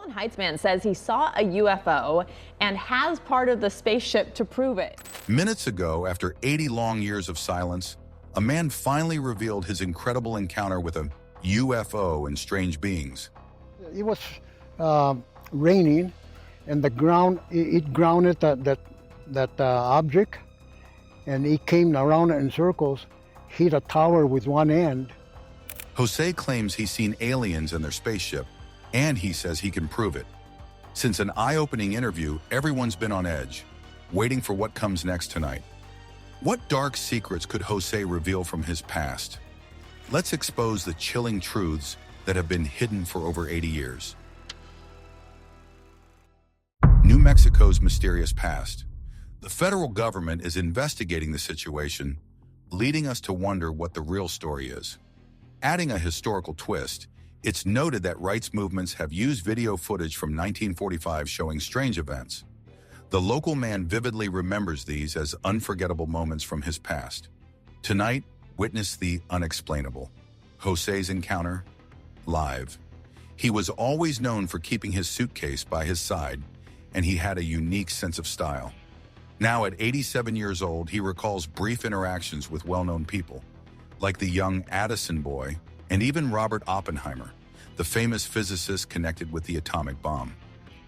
Rowland Heights man says he saw a UFO and has part of the spaceship to prove it. Minutes ago, after 80 long years of silence, a man finally revealed his incredible encounter with a UFO and strange beings. It was raining, and the ground it grounded that object, and it came around in circles, hit a tower with one end. Jose claims he's seen aliens in their spaceship, and he says he can prove it. Since an eye-opening interview, everyone's been on edge, waiting for what comes next tonight. What dark secrets could Jose reveal from his past? Let's expose the chilling truths that have been hidden for over 80 years. New Mexico's mysterious past. The federal government is investigating the situation, leading us to wonder what the real story is. Adding a historical twist, it's noted that rights movements have used video footage from 1945 showing strange events. The local man vividly remembers these as unforgettable moments from his past. Tonight, witness the unexplainable. Jose's encounter, live. He was always known for keeping his suitcase by his side, and he had a unique sense of style. Now, at 87 years old, he recalls brief interactions with well-known people, like the young Addison boy, and even Robert Oppenheimer, the famous physicist connected with the atomic bomb.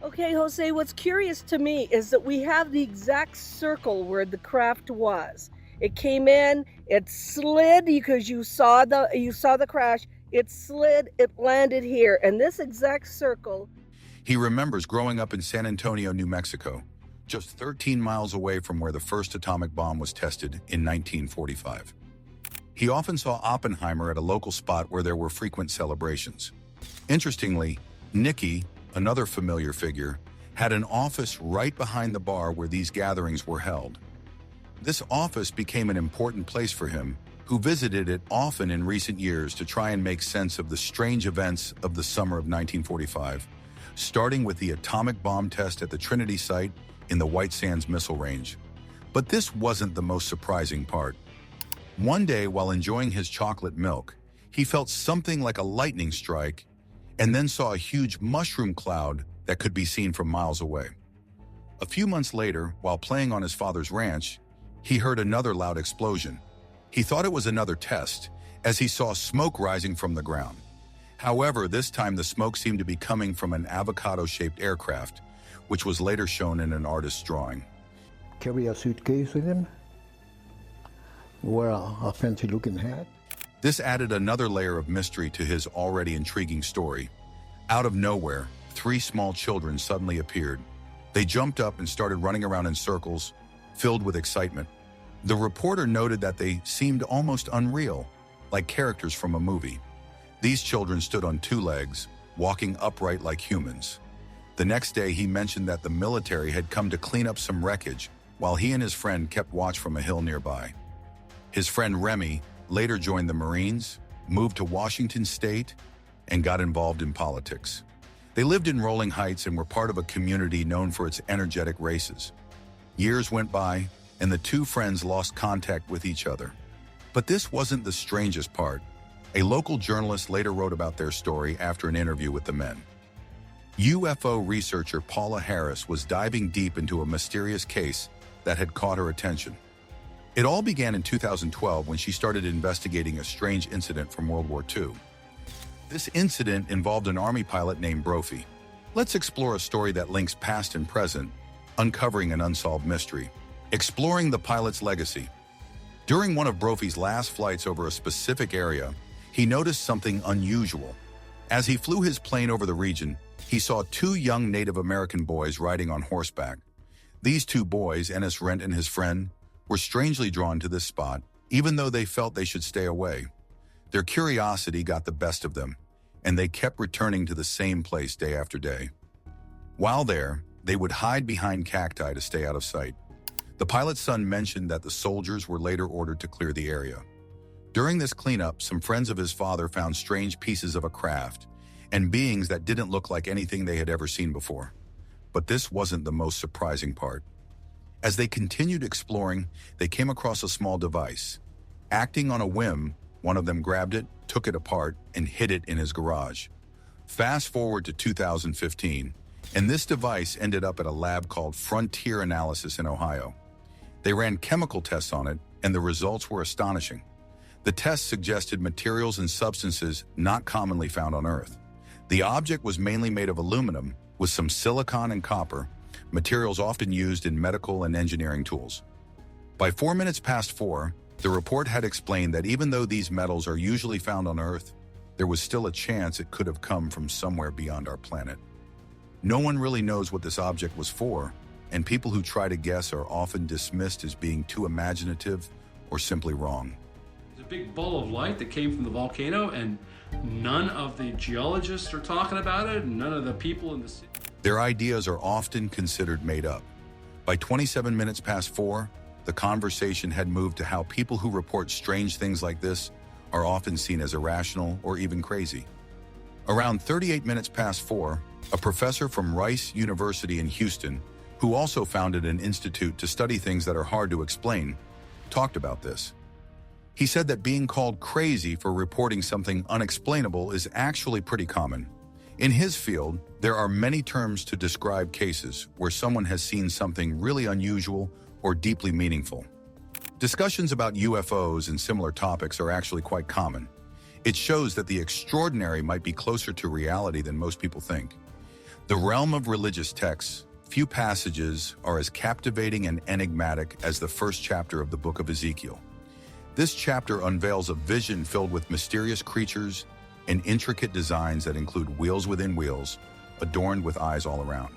Okay, Jose, what's curious to me is that we have the exact circle where the craft was. It came in, it slid because you saw the crash, it slid, it landed here, and this exact circle. He remembers growing up in San Antonio, New Mexico, just 13 miles away from where the first atomic bomb was tested in 1945. He often saw Oppenheimer at a local spot where there were frequent celebrations. Interestingly, Nicky, another familiar figure, had an office right behind the bar where these gatherings were held. This office became an important place for him, who visited it often in recent years to try and make sense of the strange events of the summer of 1945, starting with the atomic bomb test at the Trinity site in the White Sands Missile Range. But this wasn't the most surprising part. One day, while enjoying his chocolate milk, he felt something like a lightning strike and then saw a huge mushroom cloud that could be seen from miles away. A few months later, while playing on his father's ranch, he heard another loud explosion. He thought it was another test, as he saw smoke rising from the ground. However, this time the smoke seemed to be coming from an avocado-shaped aircraft, which was later shown in an artist's drawing. Carry a suitcase with him, wear a fancy-looking hat. This added another layer of mystery to his already intriguing story. Out of nowhere, 3 small children suddenly appeared. They jumped up and started running around in circles, filled with excitement. The reporter noted that they seemed almost unreal, like characters from a movie. These children stood on 2 legs, walking upright like humans. The next day, he mentioned that the military had come to clean up some wreckage, while he and his friend kept watch from a hill nearby. His friend Remy later joined the Marines, moved to Washington State, and got involved in politics. They lived in Rolling Heights and were part of a community known for its energetic races. Years went by, and the 2 friends lost contact with each other. But this wasn't the strangest part. A local journalist later wrote about their story after an interview with the men. UFO researcher Paula Harris was diving deep into a mysterious case that had caught her attention. It all began in 2012 when she started investigating a strange incident from World War II. This incident involved an Army pilot named Brophy. Let's explore a story that links past and present, uncovering an unsolved mystery. Exploring the pilot's legacy. During one of Brophy's last flights over a specific area, he noticed something unusual. As he flew his plane over the region, he saw 2 young Native American boys riding on horseback. These 2 boys, Ennis Rent and his friend, were strangely drawn to this spot, even though they felt they should stay away. Their curiosity got the best of them, and they kept returning to the same place day after day. While there, they would hide behind cacti to stay out of sight. The pilot's son mentioned that the soldiers were later ordered to clear the area. During this cleanup, some friends of his father found strange pieces of a craft and beings that didn't look like anything they had ever seen before. But this wasn't the most surprising part. As they continued exploring, they came across a small device. Acting on a whim, one of them grabbed it, took it apart, and hid it in his garage. Fast forward to 2015, and this device ended up at a lab called Frontier Analysis in Ohio. They ran chemical tests on it, and the results were astonishing. The tests suggested materials and substances not commonly found on Earth. The object was mainly made of aluminum, with some silicon and copper, materials often used in medical and engineering tools. By 4 minutes past 4, the report had explained that even though these metals are usually found on Earth, there was still a chance it could have come from somewhere beyond our planet. No one really knows what this object was for, and people who try to guess are often dismissed as being too imaginative or simply wrong. There's a big ball of light that came from the volcano, and none of the geologists are talking about it, and none of the people in the city. Their ideas are often considered made up. By 27 minutes past 4, the conversation had moved to how people who report strange things like this are often seen as irrational or even crazy. Around 38 minutes past 4, a professor from Rice University in Houston, who also founded an institute to study things that are hard to explain, talked about this. He said that being called crazy for reporting something unexplainable is actually pretty common. In his field, there are many terms to describe cases where someone has seen something really unusual or deeply meaningful. Discussions about UFOs and similar topics are actually quite common. It shows that the extraordinary might be closer to reality than most people think. The realm of religious texts, few passages are as captivating and enigmatic as the first chapter of the book of Ezekiel. This chapter unveils a vision filled with mysterious creatures and intricate designs that include wheels within wheels, adorned with eyes all around.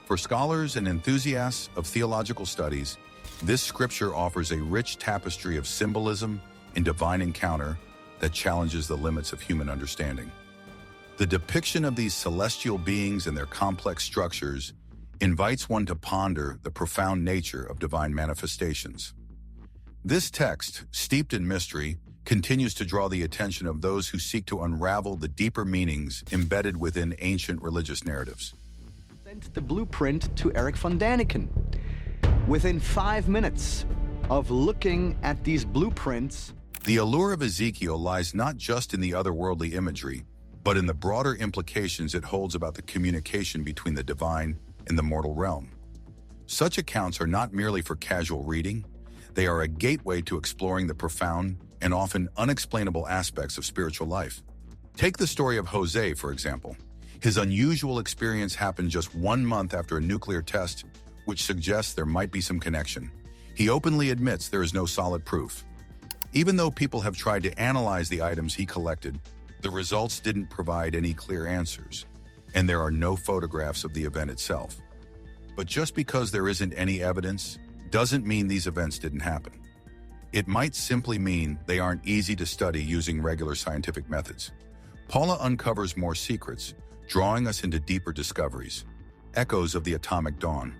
For scholars and enthusiasts of theological studies, this scripture offers a rich tapestry of symbolism and divine encounter that challenges the limits of human understanding. The depiction of these celestial beings and their complex structures invites one to ponder the profound nature of divine manifestations. This text, steeped in mystery, continues to draw the attention of those who seek to unravel the deeper meanings embedded within ancient religious narratives. Sent the blueprint to Eric von Däniken. Within 5 minutes of looking at these blueprints, the allure of Ezekiel lies not just in the otherworldly imagery, but in the broader implications it holds about the communication between the divine and the mortal realm. Such accounts are not merely for casual reading, they are a gateway to exploring the profound and often unexplainable aspects of spiritual life. Take the story of Jose, for example. His unusual experience happened just 1 month after a nuclear test, which suggests there might be some connection. He openly admits there is no solid proof. Even though people have tried to analyze the items he collected, the results didn't provide any clear answers, and there are no photographs of the event itself. But just because there isn't any evidence doesn't mean these events didn't happen. It might simply mean they aren't easy to study using regular scientific methods. Paula uncovers more secrets, drawing us into deeper discoveries, echoes of the atomic dawn.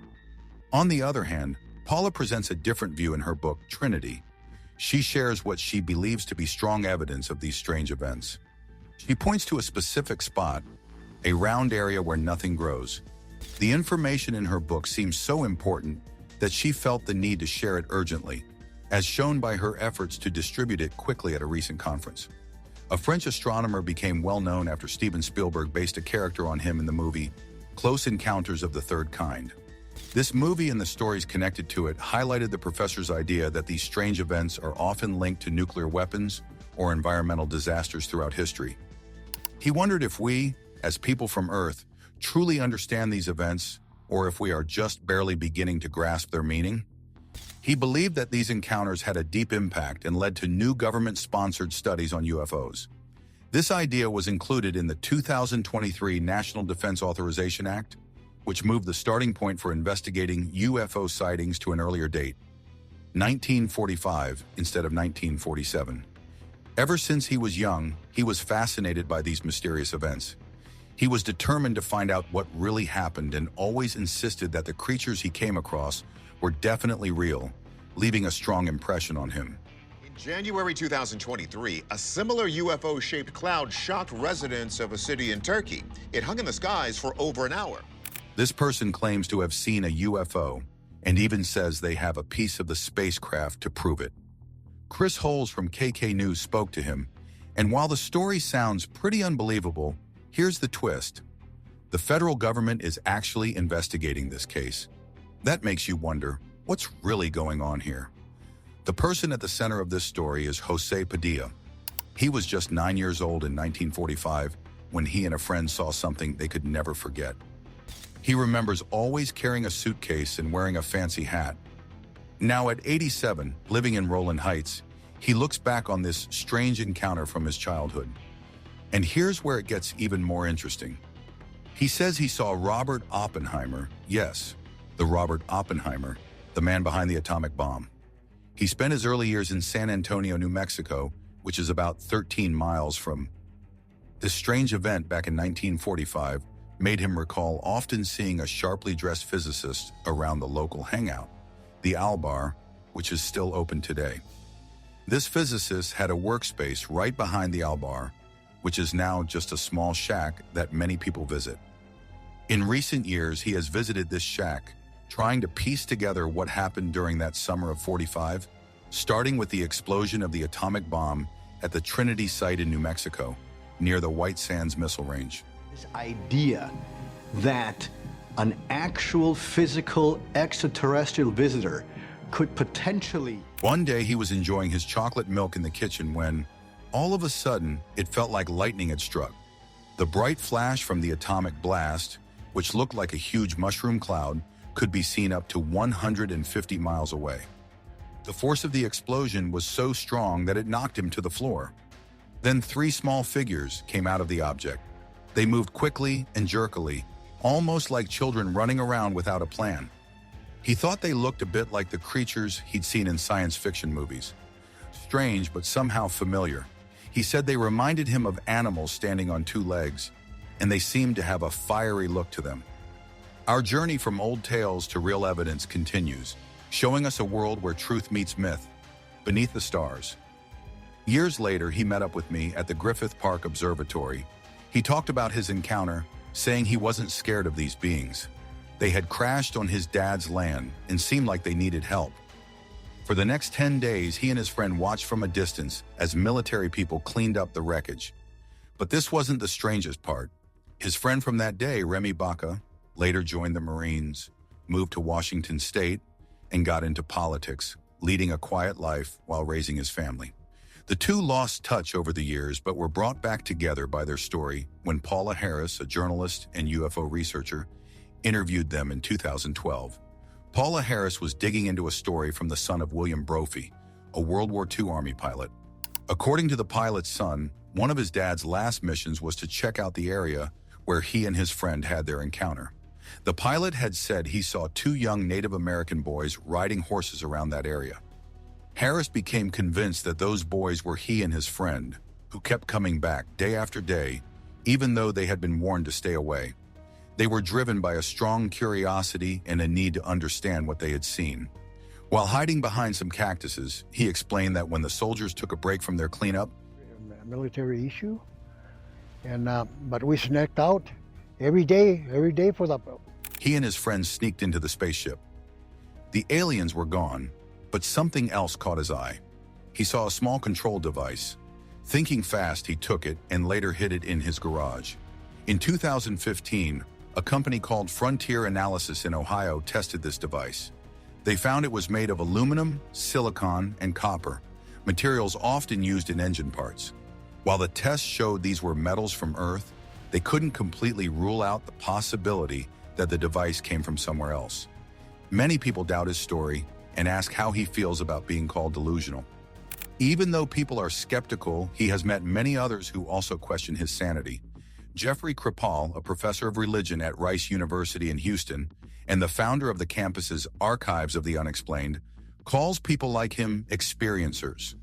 On the other hand, Paula presents a different view in her book, Trinity. She shares what she believes to be strong evidence of these strange events. She points to a specific spot, a round area where nothing grows. The information in her book seems so important that she felt the need to share it urgently, as shown by her efforts to distribute it quickly at a recent conference. A French astronomer became well known after Steven Spielberg based a character on him in the movie Close Encounters of the Third Kind. This movie and the stories connected to it highlighted the professor's idea that these strange events are often linked to nuclear weapons or environmental disasters throughout history. He wondered if we, as people from Earth, truly understand these events, or if we are just barely beginning to grasp their meaning. He believed that these encounters had a deep impact and led to new government-sponsored studies on UFOs. This idea was included in the 2023 National Defense Authorization Act, which moved the starting point for investigating UFO sightings to an earlier date, 1945 instead of 1947. Ever since he was young, he was fascinated by these mysterious events. He was determined to find out what really happened and always insisted that the creatures he came across were definitely real, leaving a strong impression on him. In January 2023, a similar UFO-shaped cloud shocked residents of a city in Turkey. It hung in the skies for over an hour. This person claims to have seen a UFO and even says they have a piece of the spacecraft to prove it. Chris Holes from KK News spoke to him, and while the story sounds pretty unbelievable, Here's the twist. The federal government is actually investigating this case. That makes you wonder, what's really going on here? The person at the center of this story is Jose Padilla. He was just 9 years old in 1945 when he and a friend saw something they could never forget. He remembers always carrying a suitcase and wearing a fancy hat. Now at 87, living in Roland Heights, he looks back on this strange encounter from his childhood. And here's where it gets even more interesting. He says he saw Robert Oppenheimer, yes, the Robert Oppenheimer, the man behind the atomic bomb. He spent his early years in San Antonio, New Mexico, which is about 13 miles from. This strange event back in 1945 made him recall often seeing a sharply dressed physicist around the local hangout, the Al-Bar, which is still open today. This physicist had a workspace right behind the Al-Bar, which is now just a small shack that many people visit. In recent years, he has visited this shack, trying to piece together what happened during that summer of '45, starting with the explosion of the atomic bomb at the Trinity site in New Mexico, near the White Sands Missile Range. This idea that an actual physical extraterrestrial visitor could potentially... One day he was enjoying his chocolate milk in the kitchen when, all of a sudden, it felt like lightning had struck. The bright flash from the atomic blast, which looked like a huge mushroom cloud, could be seen up to 150 miles away. The force of the explosion was so strong that it knocked him to the floor. Then 3 small figures came out of the object. They moved quickly and jerkily, almost like children running around without a plan. He thought they looked a bit like the creatures he'd seen in science fiction movies. Strange, but somehow familiar. He said they reminded him of animals standing on 2 legs, and they seemed to have a fiery look to them. Our journey from old tales to real evidence continues, showing us a world where truth meets myth, beneath the stars. Years later, he met up with me at the Griffith Park Observatory. He talked about his encounter, saying he wasn't scared of these beings. They had crashed on his dad's land and seemed like they needed help. For the next 10 days, he and his friend watched from a distance as military people cleaned up the wreckage. But this wasn't the strangest part. His friend from that day, Remy Baca, later joined the Marines, moved to Washington State, and got into politics, leading a quiet life while raising his family. The two lost touch over the years, but were brought back together by their story when Paula Harris, a journalist and UFO researcher, interviewed them in 2012. Paula Harris was digging into a story from the son of William Brophy, a World War II Army pilot. According to the pilot's son, one of his dad's last missions was to check out the area where he and his friend had their encounter. The pilot had said he saw 2 young Native American boys riding horses around that area. Harris became convinced that those boys were he and his friend, who kept coming back day after day, even though they had been warned to stay away. They were driven by a strong curiosity and a need to understand what they had seen. While hiding behind some cactuses, he explained that when the soldiers took a break from their cleanup, A military issue, and but we sneaked out every day for the... he and his friends sneaked into the spaceship. The aliens were gone, but something else caught his eye. He saw a small control device. Thinking fast, he took it and later hid it in his garage. In 2015, a company called Frontier Analysis in Ohio tested this device. They found it was made of aluminum, silicon, and copper, materials often used in engine parts. While the tests showed these were metals from Earth, they couldn't completely rule out the possibility that the device came from somewhere else. Many people doubt his story and ask how he feels about being called delusional. Even though people are skeptical, he has met many others who also question his sanity. Jeffrey Kripal, a professor of religion at Rice University in Houston and the founder of the campus's Archives of the Unexplained, calls people like him experiencers,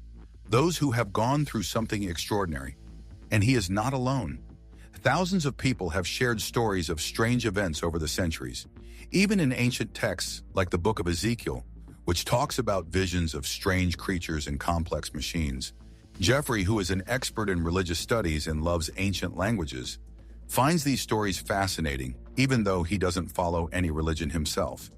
those who have gone through something extraordinary. And he is not alone. Thousands of people have shared stories of strange events over the centuries, even in ancient texts like the Book of Ezekiel, which talks about visions of strange creatures and complex machines. Jeffrey, who is an expert in religious studies and loves ancient languages, finds these stories fascinating, even though he doesn't follow any religion himself.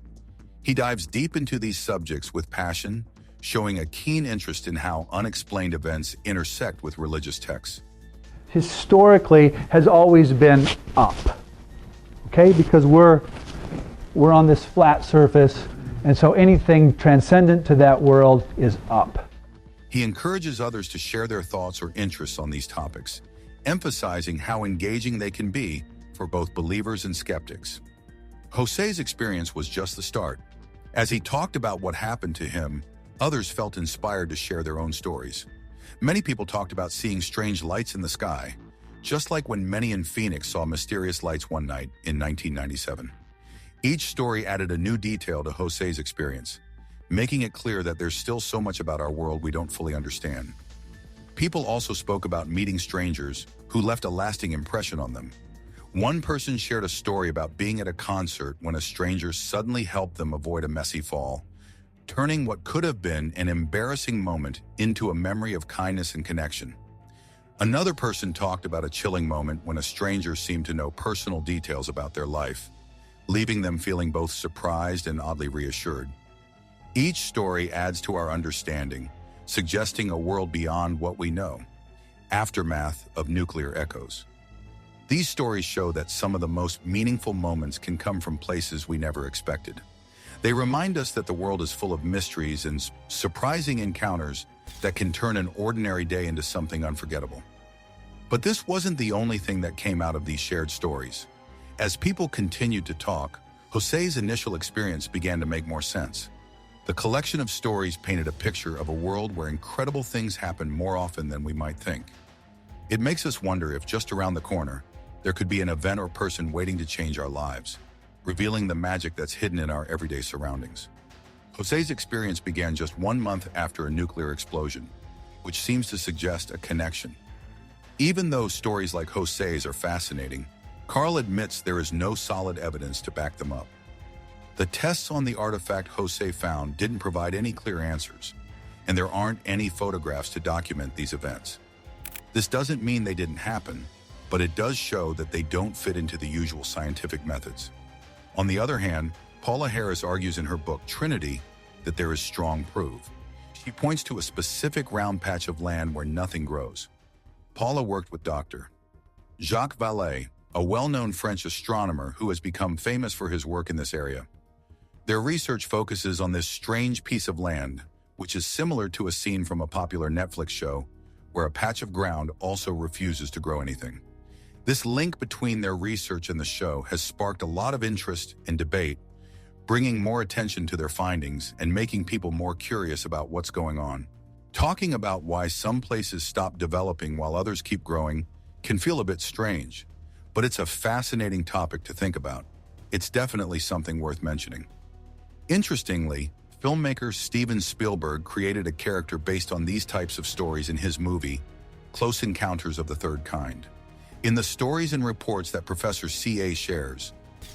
He dives deep into these subjects with passion, showing a keen interest in how unexplained events intersect with religious texts. historically has always been up, okay? Because we're on this flat surface, and so anything transcendent to that world is up. He encourages others to share their thoughts or interests on these topics, emphasizing how engaging they can be for both believers and skeptics. Jose's experience was just the start. As he talked about what happened to him, others felt inspired to share their own stories. Many people talked about seeing strange lights in the sky, just like when many in Phoenix saw mysterious lights one night in 1997. Each story added a new detail to Jose's experience, making it clear that there's still so much about our world we don't fully understand. People also spoke about meeting strangers who left a lasting impression on them. One person shared a story about being at a concert when a stranger suddenly helped them avoid a messy fall, turning what could have been an embarrassing moment into a memory of kindness and connection. Another person talked about a chilling moment when a stranger seemed to know personal details about their life, leaving them feeling both surprised and oddly reassured. Each story adds to our understanding, suggesting a world beyond what we know. Aftermath of nuclear echoes. These stories show that some of the most meaningful moments can come from places we never expected. They remind us that the world is full of mysteries and surprising encounters that can turn an ordinary day into something unforgettable. But this wasn't the only thing that came out of these shared stories. As people continued to talk, Jose's initial experience began to make more sense. The collection of stories painted a picture of a world where incredible things happen more often than we might think. It makes us wonder if just around the corner, there could be an event or person waiting to change our lives, revealing the magic that's hidden in our everyday surroundings. Jose's experience began just 1 month after a nuclear explosion, which seems to suggest a connection. Even though stories like Jose's are fascinating, Carl admits there is no solid evidence to back them up. The tests on the artifact Jose found didn't provide any clear answers, and there aren't any photographs to document these events. This doesn't mean they didn't happen, but it does show that they don't fit into the usual scientific methods. On the other hand, Paula Harris argues in her book Trinity that there is strong proof. She points to a specific round patch of land where nothing grows. Paula worked with Dr. Jacques Vallée, a well-known French astronomer who has become famous for his work in this area. Their research focuses on this strange piece of land, which is similar to a scene from a popular Netflix show where a patch of ground also refuses to grow anything. This link between their research and the show has sparked a lot of interest and debate, bringing more attention to their findings and making people more curious about what's going on. Talking about why some places stop developing while others keep growing can feel a bit strange, but it's a fascinating topic to think about. It's definitely something worth mentioning. Interestingly, filmmaker Steven Spielberg created a character based on these types of stories in his movie, Close Encounters of the Third Kind. In the stories and reports that Professor C.A. shares,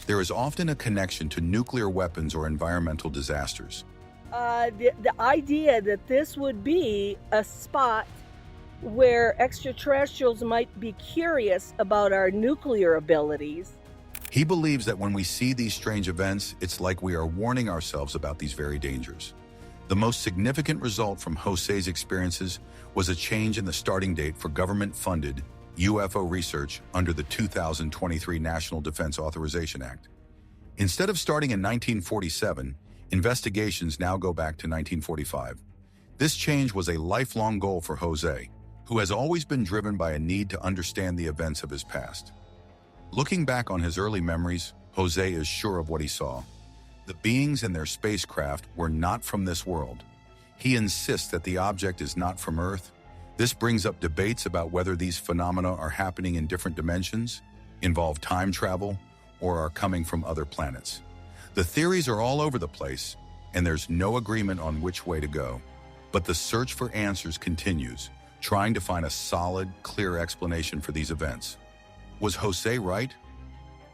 there is often a connection to nuclear weapons or environmental disasters. The idea that this would be a spot where extraterrestrials might be curious about our nuclear abilities. He believes that when we see these strange events, it's like we are warning ourselves about these very dangers. The most significant result from Jose's experiences was a change in the starting date for government-funded UFO research under the 2023 National Defense Authorization Act. Instead of starting in 1947, investigations now go back to 1945. This change was a lifelong goal for Jose, who has always been driven by a need to understand the events of his past. Looking back on his early memories, Jose is sure of what he saw. The beings and their spacecraft were not from this world. He insists that the object is not from Earth. This brings up debates about whether these phenomena are happening in different dimensions, involve time travel, or are coming from other planets. The theories are all over the place, and there's no agreement on which way to go. But the search for answers continues, trying to find a solid, clear explanation for these events. Was Jose right?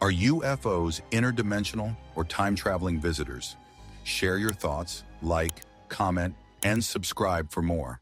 Are UFOs interdimensional or time-traveling visitors? Share your thoughts, like, comment, and subscribe for more.